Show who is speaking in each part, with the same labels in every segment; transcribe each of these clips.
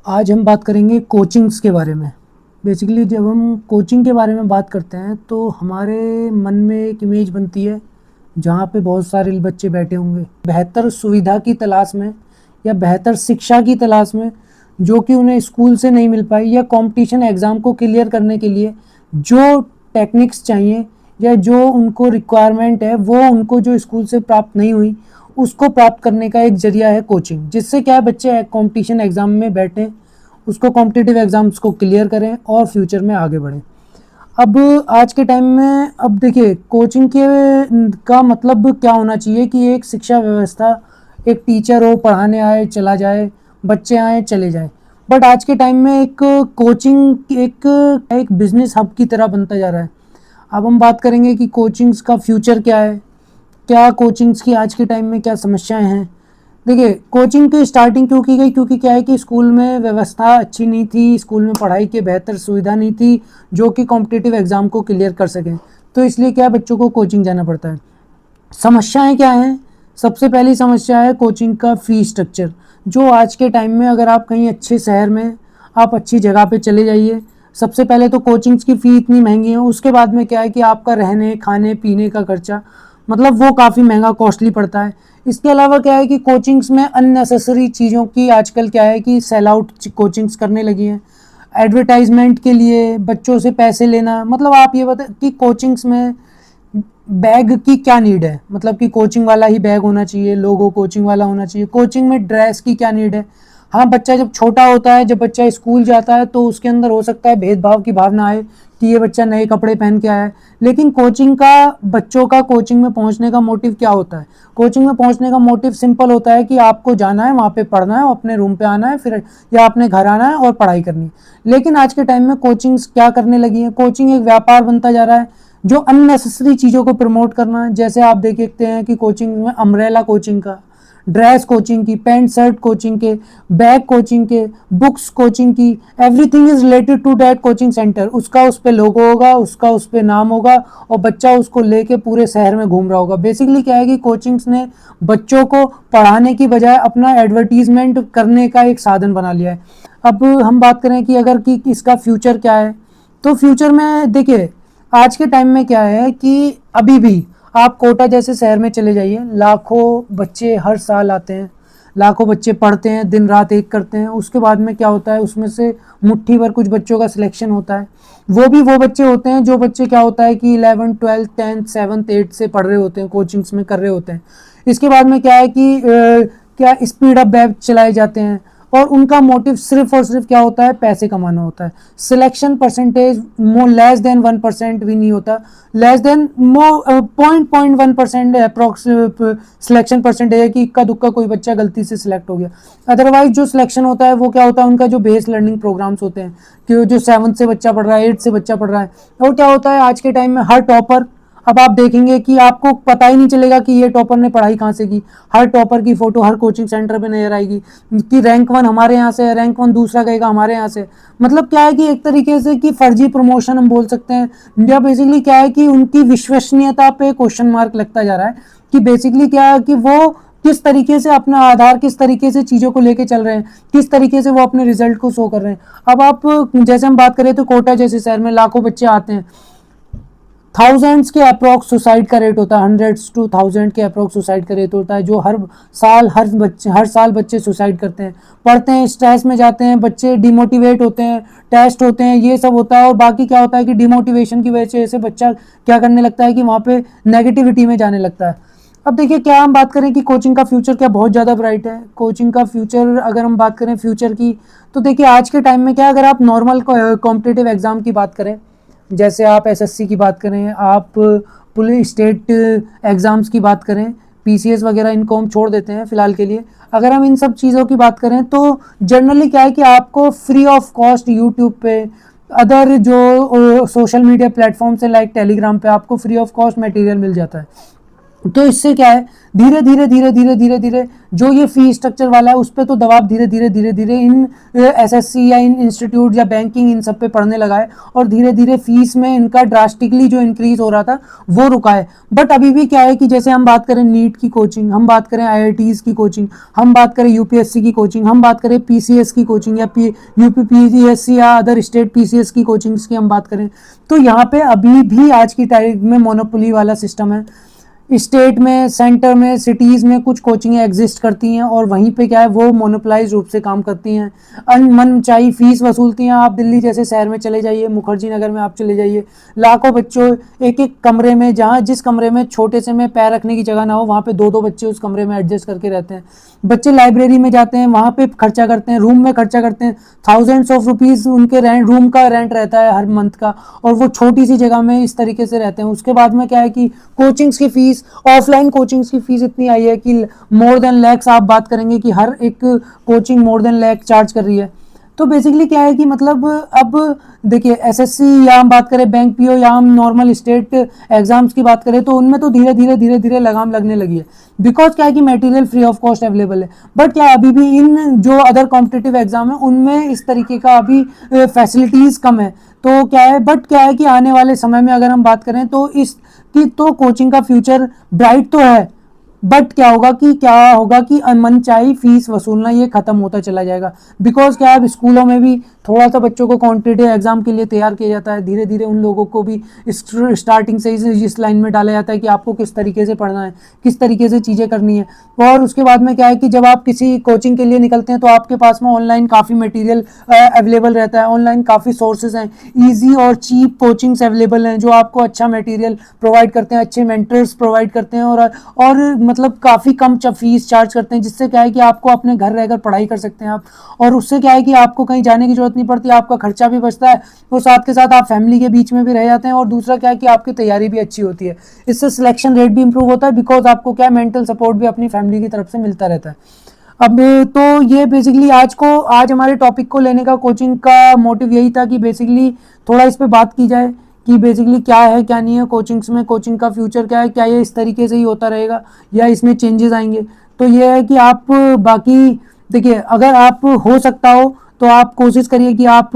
Speaker 1: आज हम बात करेंगे कोचिंग्स के बारे में। बेसिकली जब हम कोचिंग के बारे में बात करते हैं तो हमारे मन में एक इमेज बनती है जहाँ पे बहुत सारे बच्चे बैठे होंगे बेहतर सुविधा की तलाश में या बेहतर शिक्षा की तलाश में, जो कि उन्हें स्कूल से नहीं मिल पाई या कंपटीशन एग्ज़ाम को क्लियर करने के लिए जो टेक्निक्स चाहिए या जो उनको रिक्वायरमेंट है वो उनको जो स्कूल से प्राप्त नहीं हुई, उसको प्राप्त करने का एक ज़रिया है कोचिंग। जिससे क्या है, बच्चे कंपटीशन एग्ज़ाम में बैठें, उसको कॉम्पिटिटिव एग्ज़ाम्स को क्लियर करें और फ्यूचर में आगे बढ़ें। अब आज के टाइम में अब देखिए कोचिंग के का मतलब क्या होना चाहिए कि एक शिक्षा व्यवस्था, एक टीचर हो पढ़ाने आए चला जाए, बच्चे आए चले जाए। बट आज के टाइम में एक कोचिंग एक बिजनेस हब की तरह बनता जा रहा है। अब हम बात करेंगे कि कोचिंग्स का फ्यूचर क्या है, क्या कोचिंग्स की आज के टाइम में क्या समस्याएं हैं। देखिए कोचिंग की स्टार्टिंग क्यों की गई, क्योंकि क्या है कि स्कूल में व्यवस्था अच्छी नहीं थी, स्कूल में पढ़ाई की बेहतर सुविधा नहीं थी जो कि कॉम्पिटिटिव एग्ज़ाम को क्लियर कर सकें। तो इसलिए क्या बच्चों को कोचिंग जाना पड़ता है। समस्याएं क्या हैं? सबसे पहली समस्या है कोचिंग का फ़ी स्ट्रक्चर। जो आज के टाइम में अगर आप कहीं अच्छे शहर में, आप अच्छी जगह पे चले जाइए, सबसे पहले तो कोचिंग्स की फ़ी इतनी महंगी है, उसके बाद में क्या है कि आपका रहने खाने पीने का खर्चा, मतलब वो काफ़ी महंगा कॉस्टली पड़ता है। इसके अलावा क्या है कि कोचिंग्स में अननेसेसरी चीज़ों की आजकल क्या है कि सेल आउट कोचिंग्स करने लगी हैं। एडवर्टाइजमेंट के लिए बच्चों से पैसे लेना, मतलब आप ये बताएं कि कोचिंग्स में बैग की क्या नीड है, मतलब कि कोचिंग वाला ही बैग होना चाहिए, लोगो कोचिंग वाला होना चाहिए। कोचिंग में ड्रेस की क्या नीड है? हाँ, बच्चा जब छोटा होता है, जब बच्चा स्कूल जाता है तो उसके अंदर हो सकता है भेदभाव की भावना आए कि ये बच्चा नए कपड़े पहन के आया है। लेकिन कोचिंग का बच्चों का कोचिंग में पहुंचने का मोटिव क्या होता है? कोचिंग में पहुंचने का मोटिव सिंपल होता है कि आपको जाना है, वहाँ पे पढ़ना है, अपने रूम पे आना है, फिर या अपने घर आना है और पढ़ाई करनी है। लेकिन आज के टाइम में कोचिंग्स क्या करने लगी है? कोचिंग एक व्यापार बनता जा रहा है, जो अननेसेसरी चीज़ों को प्रमोट करना है। जैसे आप देख सकते हैं कि कोचिंग में अम्ब्रेला कोचिंग का, ड्रेस कोचिंग की, पैंट शर्ट कोचिंग के, बैग कोचिंग के, बुक्स कोचिंग की, everything is related to that coaching centre. उसका उस पर लोगो होगा, उसका उस पर नाम होगा और बच्चा उसको लेके पूरे शहर में घूम रहा होगा। बेसिकली क्या है कि कोचिंग्स ने बच्चों को पढ़ाने की बजाय अपना एडवर्टीजमेंट करने का एक साधन बना लिया है। अब हम बात करें कि अगर कि इसका फ्यूचर क्या है, तो फ्यूचर में देखिए आज के टाइम में क्या है कि अभी भी आप कोटा जैसे शहर में चले जाइए, लाखों बच्चे हर साल आते हैं, लाखों बच्चे पढ़ते हैं, दिन रात एक करते हैं। उसके बाद में क्या होता है, उसमें से मुट्ठी भर कुछ बच्चों का सिलेक्शन होता है। वो भी वो बच्चे होते हैं जो बच्चे क्या होता है कि 11 12 10 7 8 से पढ़ रहे होते हैं, कोचिंग्स में कर रहे होते हैं। इसके बाद में क्या है कि क्या स्पीड अप बैच चलाए जाते हैं और उनका मोटिव सिर्फ और सिर्फ क्या होता है, पैसे कमाना होता है। Selection percentage more less than 1% भी नहीं होता, less than 0.1% approx selection percentage है कि इक्का दुक्का कोई बच्चा गलती से सिलेक्ट हो गया। अदरवाइज जो सिलेक्शन होता है वो क्या होता है, उनका जो बेस लर्निंग प्रोग्राम्स होते हैं कि जो 7th से बच्चा पढ़ रहा है, 8th से बच्चा पढ़ रहा है। और क्या होता है आज के टाइम में हर टॉपर, अब आप देखेंगे कि आपको पता ही नहीं चलेगा कि ये टॉपर ने पढ़ाई कहाँ से की। हर टॉपर की फोटो हर कोचिंग सेंटर पे नजर आएगी कि रैंक 1 हमारे यहाँ से है, रैंक 1 दूसरा कहेगा हमारे यहाँ से। मतलब क्या है कि एक तरीके से कि फर्जी प्रमोशन हम बोल सकते हैं, या बेसिकली क्या है कि उनकी विश्वसनीयता पे क्वेश्चन मार्क लगता जा रहा है कि बेसिकली क्या है कि वो किस तरीके से अपना आधार, किस तरीके से चीज़ों को लेके चल रहे हैं, किस तरीके से वो अपने रिजल्ट को शो कर रहे हैं। अब आप जैसे हम बात करें तो कोटा जैसे शहर में लाखों बच्चे आते हैं, थाउजेंड्स के अप्रोक्स सुसाइड का रेट होता है, 100 to 1000 के अप्रोक्स सुसाइड का रेट होता है, जो हर साल बच्चे सुसाइड करते हैं। पढ़ते हैं, स्ट्रेस में जाते हैं, बच्चे डिमोटिवेट होते हैं, टेस्ट होते हैं, ये सब होता है। और बाकी क्या होता है कि डिमोटिवेशन की वजह से बच्चा क्या करने लगता है कि वहाँ पे नेगेटिविटी में जाने लगता है। अब देखिए क्या हम बात करें कि कोचिंग का फ्यूचर क्या बहुत ज़्यादा ब्राइट है। कोचिंग का फ्यूचर अगर हम बात करें फ्यूचर की, तो देखिए आज के टाइम में क्या, अगर आप नॉर्मल कॉम्पिटिटिव एग्ज़ाम की बात करें, जैसे आप एसएससी की बात करें, आप पुलिस स्टेट एग्ज़ाम्स की बात करें, पीसीएस वगैरह, इनको हम छोड़ देते हैं फ़िलहाल के लिए। अगर हम इन सब चीज़ों की बात करें तो जनरली क्या है कि आपको फ्री ऑफ कॉस्ट यूट्यूब पे, अदर जो सोशल मीडिया प्लेटफॉर्म्स हैं लाइक टेलीग्राम पे, आपको फ्री ऑफ कॉस्ट मटेरियल मिल जाता है। तो इससे क्या है, धीरे धीरे धीरे धीरे धीरे धीरे जो ये फी स्ट्रक्चर वाला है उस पर तो दबाव धीरे धीरे धीरे धीरे इन एसएससी या इन इंस्टीट्यूट या बैंकिंग इन सब पे पढ़ने लगा है, और धीरे धीरे फीस में इनका ड्रास्टिकली जो इंक्रीज हो रहा था वो रुका है। बट अभी भी क्या है कि जैसे हम बात करें नीट की कोचिंग, हम बात करें आईआईटीज की कोचिंग, हम बात करें यूपीएससी की कोचिंग, हम बात करें पीसीएस की कोचिंग या यूपी पीसीएस या अदर स्टेट पीसीएस की कोचिंग्स की हम बात करें, तो यहाँ पे अभी भी आज की तारीख में मोनोपोली वाला सिस्टम है। स्टेट में, सेंटर में, सिटीज़ में कुछ कोचिंगें एग्जिस्ट करती हैं और वहीं पे क्या है वो मोनोपलाइज रूप से काम करती हैं, मनचाही फीस वसूलती हैं। आप दिल्ली जैसे शहर में चले जाइए, मुखर्जी नगर में आप चले जाइए, लाखों बच्चों एक एक कमरे में, जहाँ जिस कमरे में छोटे से में पैर रखने की जगह ना हो वहाँ पे दो दो बच्चे उस कमरे में एडजस्ट करके रहते हैं। बच्चे लाइब्रेरी में जाते हैं, वहाँ पे खर्चा करते हैं, रूम में खर्चा करते हैं, थाउजेंड्स ऑफ रुपीज़ उनके रेंट, रूम का रेंट रहता है हर मंथ का, और वो छोटी सी जगह में इस तरीके से रहते हैं। उसके बाद में क्या है कि कोचिंग्स की फीस, ऑफलाइन कोचिंग्स की फीस इतनी आई है कि मोर देन लैक्स, आप बात करेंगे कि हर एक coaching more than lakh charge कर रही है। तो बेसिकली क्या है कि मतलब अब देखिए एसएससी या हम बात करें बैंक पीओ या हम नॉर्मल स्टेट एग्जाम्स की बात करें तो उनमें तो धीरे धीरे धीरे धीरे लगाम लगने लगी है, बिकॉज क्या है कि material free of cost available है। बट क्या अभी भी इन जो अदर कॉम्पिटिटिव एग्जाम है उनमें इस तरीके का अभी फैसिलिटीज़ कम है। तो क्या है, बट क्या है कि आने वाले समय में अगर हम बात करें तो इस कि तो कोचिंग का फ्यूचर ब्राइट तो है, बट क्या होगा कि मनचाही फीस वसूलना ये खत्म होता चला जाएगा। बिकॉज क्या है, स्कूलों में भी थोड़ा सा बच्चों को कॉम्पिटिटिव एग्जाम के लिए तैयार किया जाता है, धीरे धीरे उन लोगों को भी स्टार्टिंग से ही इस लाइन में डाला जाता है कि आपको किस तरीके से पढ़ना है, किस तरीके से चीज़ें करनी है। और उसके बाद में क्या है कि जब आप किसी कोचिंग के लिए निकलते हैं तो आपके पास में ऑनलाइन काफ़ी मटेरियल अवेलेबल रहता है, ऑनलाइन काफ़ी सोर्सेज हैं, ईजी और चीप कोचिंग्स अवेलेबल हैं जो आपको अच्छा मटेरियल प्रोवाइड करते हैं, अच्छे मेंटर्स प्रोवाइड करते हैं, और मतलब काफ़ी कम फीस चार्ज करते हैं, जिससे क्या है कि आपको अपने घर रहकर पढ़ाई कर सकते हैं आप, और उससे क्या है कि आपको कहीं जाने की जरूरत नहीं पड़ती, आपका खर्चा भी बचता है, और साथ के साथ आप फैमिली के बीच में भी रह जाते हैं, और दूसरा क्या है कि आपकी तैयारी भी अच्छी होती है, इससे सिलेक्शन रेट भी इंप्रूव होता है, बिकॉज आपको क्या मेंटल सपोर्ट भी अपनी फैमिली की तरफ से मिलता रहता है। अब तो ये बेसिकली आज हमारे टॉपिक को लेने का कोचिंग का मोटिव यही था कि बेसिकली थोड़ा इस पे बात की जाए कि बेसिकली क्या है क्या नहीं है कोचिंग्स में, कोचिंग का फ्यूचर क्या है, क्या ये इस तरीके से ही होता रहेगा या इसमें चेंजेस आएंगे। तो ये है कि आप बाकी देखिए, अगर आप हो सकता हो तो आप कोशिश करिए कि आप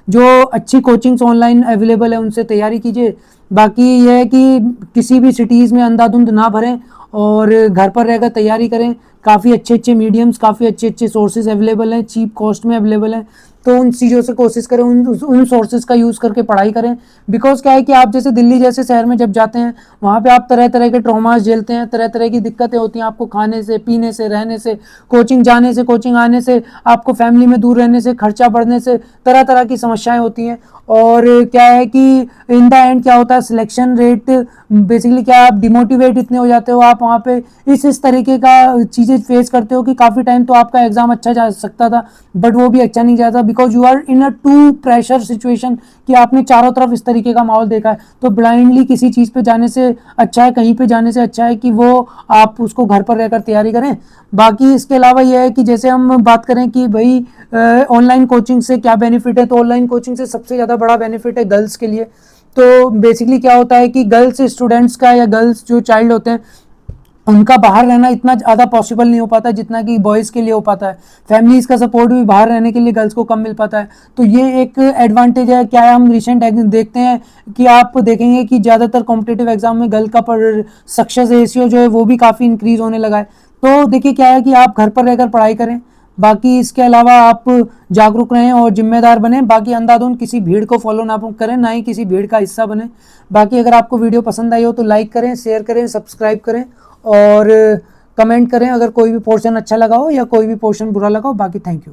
Speaker 1: जो अच्छी कोचिंग्स ऑनलाइन अवेलेबल है उनसे तैयारी कीजिए। बाकी ये है कि किसी भी सिटीज़ में अंधाधुंध ना भरें और घर पर रहकर तैयारी करें। काफ़ी अच्छे अच्छे मीडियम्स, काफ़ी अच्छे अच्छे सोर्सेज अवेलेबल हैं, चीप कॉस्ट में अवेलेबल हैं, तो उन चीज़ों से कोशिश करें, उन सोर्सेज का यूज़ करके पढ़ाई करें। बिकॉज क्या है कि आप जैसे दिल्ली जैसे शहर में जब जाते हैं वहाँ पे आप तरह तरह के ट्रॉमास झेलते हैं, तरह तरह की दिक्कतें होती हैं आपको, खाने से, पीने से, रहने से, कोचिंग जाने से, कोचिंग आने से, आपको फैमिली में दूर रहने से, खर्चा बढ़ने से, तरह तरह की समस्याएं होती हैं। और क्या है कि इन द एंड क्या होता है, सिलेक्शन रेट बेसिकली क्या, आप डिमोटिवेट इतने हो जाते हो, आप वहाँ पे इस तरीके का चीज़ें फेस करते हो कि काफ़ी टाइम तो आपका एग्जाम अच्छा जा सकता था बट वो भी अच्छा नहीं जाता, because you are in a too pressure situation कि आपने चारों तरफ इस तरीके का माहौल देखा है। तो ब्लाइंडली किसी चीज़ पे जाने से अच्छा है, कहीं पे जाने से अच्छा है कि वो आप उसको घर पर रहकर तैयारी करें। बाकी इसके अलावा यह है कि जैसे हम बात करें कि भाई ऑनलाइन कोचिंग से क्या बेनिफिट है, तो ऑनलाइन कोचिंग से सबसे ज़्यादा बड़ा बेनिफिट है गर्ल्स के लिए। तो बेसिकली क्या होता है कि गर्ल्स स्टूडेंट्स का या गर्ल्स जो चाइल्ड होते हैं उनका बाहर रहना इतना ज़्यादा पॉसिबल नहीं हो पाता जितना कि बॉयज़ के लिए हो पाता है। फैमिलीज़ का सपोर्ट भी बाहर रहने के लिए गर्ल्स को कम मिल पाता है, तो ये एक एडवांटेज है। क्या है, हम रिसेंट देखते हैं कि आप देखेंगे कि ज़्यादातर कॉम्पिटिटिव एग्जाम में गर्ल का सक्सेस रेशियो जो है वो भी काफ़ी इंक्रीज़ होने लगा है। तो देखिए क्या है कि आप घर पर रहकर पढ़ाई करें, बाकी इसके अलावा आप जागरूक रहें और जिम्मेदार बने। बाकी अंधाधुंध किसी भीड़ को फॉलो ना करें, ना ही किसी भीड़ का हिस्सा बने। बाकी अगर आपको वीडियो पसंद आई हो तो लाइक करें, शेयर करें, सब्सक्राइब करें और कमेंट करें अगर कोई भी पोर्शन अच्छा लगा हो या कोई भी पोर्शन बुरा लगा हो। बाकी थैंक यू।